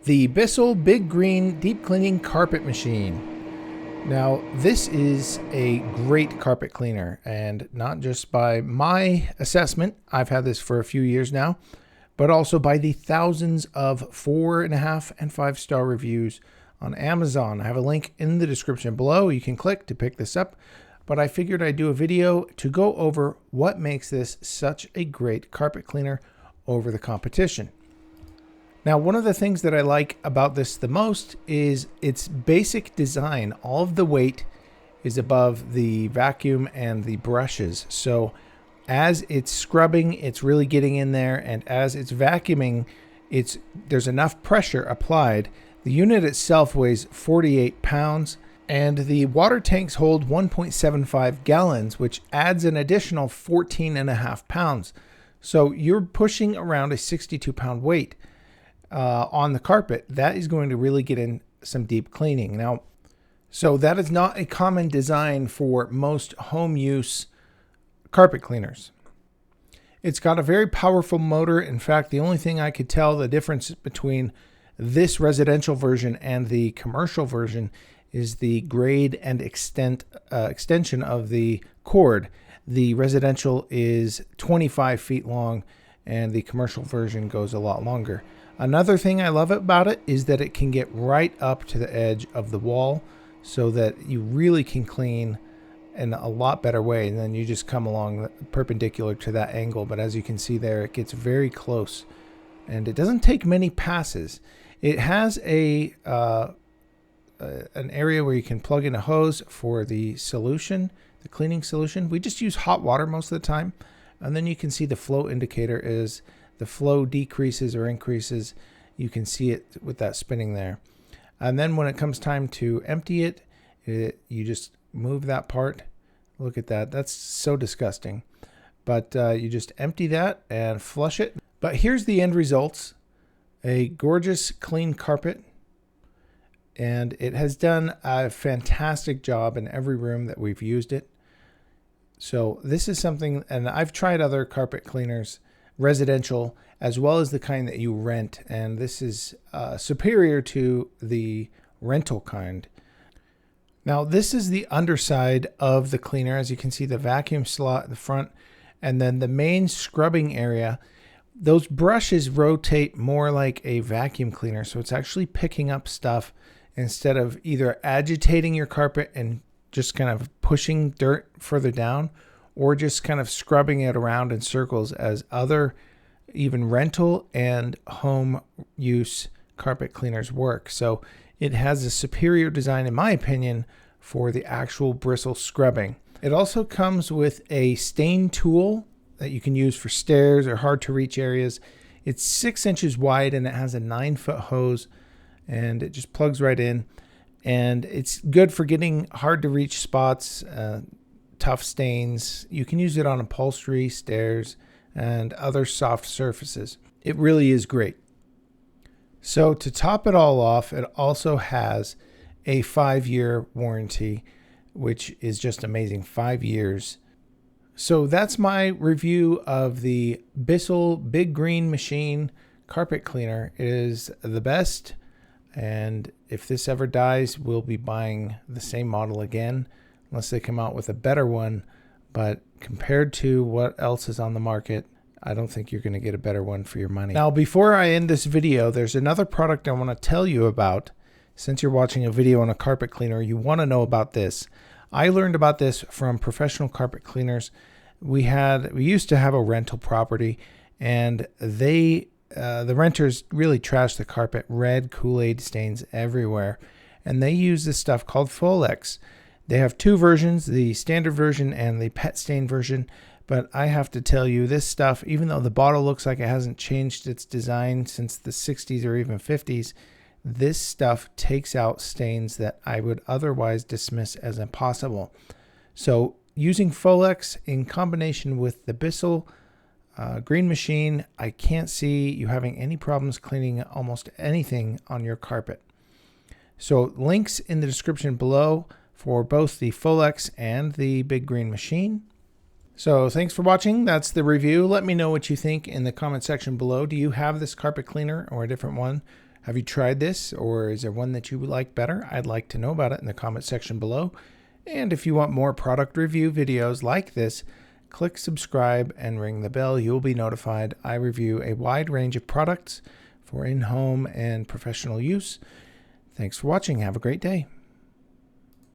The Bissel Big Green Deep Cleaning Carpet Machine. Now, this is a great carpet cleaner, and not just by my assessment, I've had this for a few years now, but also by the thousands of 4.5 and 5-star reviews on Amazon. I have a link in the description below. You can click to pick this up, but I figured I'd do a video to go over what makes this such a great carpet cleaner over the competition. Now, one of the things that I like about this the most is its basic design. All of the weight is above the vacuum and the brushes. So as it's scrubbing, it's really getting in there. And as it's vacuuming, there's enough pressure applied. The unit itself weighs 48 pounds and the water tanks hold 1.75 gallons, which adds an additional 14.5 pounds. So you're pushing around a 62-pound weight. On the carpet, that is going to really get in some deep cleaning. Now, so that is not a common design for most home use carpet cleaners. It's got a very powerful motor. In fact, the only thing I could tell the difference between this residential version and the commercial version is the grade and extension of the cord. The residential is 25 feet long and the commercial version goes a lot longer. Another thing I love about it is that it can get right up to the edge of the wall so that you really can clean in a lot better way. And then you just come along perpendicular to that angle. But as you can see there, it gets very close and it doesn't take many passes. It has an area where you can plug in a hose for the solution, the cleaning solution. We just use hot water most of the time. And then you can see the flow indicator is the flow decreases or increases. You can see it with that spinning there. And then when it comes time to empty it, you just move that part. Look at that. That's so disgusting. But you just empty that and flush it. But here's the end results. A gorgeous clean carpet. And it has done a fantastic job in every room that we've used it. So this is something, and I've tried other carpet cleaners, residential, as well as the kind that you rent. And this is superior to the rental kind. Now, this is the underside of the cleaner. As you can see, the vacuum slot in the front, and then the main scrubbing area. Those brushes rotate more like a vacuum cleaner. So it's actually picking up stuff instead of either agitating your carpet and just kind of pushing dirt further down, or just kind of scrubbing it around in circles as other even rental and home use carpet cleaners work. So it has a superior design, in my opinion, for the actual bristle scrubbing. It also comes with a stain tool that you can use for stairs or hard to reach areas. It's 6 inches wide and it has a 9-foot hose and it just plugs right in. And it's good for getting hard to reach spots, tough stains. You can use it on upholstery, stairs, and other soft surfaces. It really is great. So to top it all off, it also has a 5-year warranty, which is just amazing. 5 years. So that's my review of the Bissel Big Green Machine carpet cleaner. It is the best. And if this ever dies, we'll be buying the same model again, unless they come out with a better one. But compared to what else is on the market, I don't think you're going to get a better one for your money. Now, before I end this video, there's another product I want to tell you about. Since you're watching a video on a carpet cleaner, you want to know about this. I learned about this from professional carpet cleaners. We used to have a rental property, and the renters really trashed the carpet, red Kool-Aid stains everywhere. And they use this stuff called Folex. They have 2 versions, the standard version and the pet stain version. But I have to tell you, this stuff, even though the bottle looks like it hasn't changed its design since the 60s or even 50s, this stuff takes out stains that I would otherwise dismiss as impossible. So using Folex in combination with the Bissel Green Machine, I can't see you having any problems cleaning almost anything on your carpet. So links in the description below for both the Folex and the Big Green Machine. So thanks for watching. That's the review. Let me know what you think in the comment section below. Do you have this carpet cleaner or a different one? Have you tried this, or is there one that you would like better? I'd like to know about it in the comment section below. And if you want more product review videos like this, click subscribe and ring the bell. You'll be notified. I review a wide range of products for in-home and professional use. Thanks for watching. Have a great day.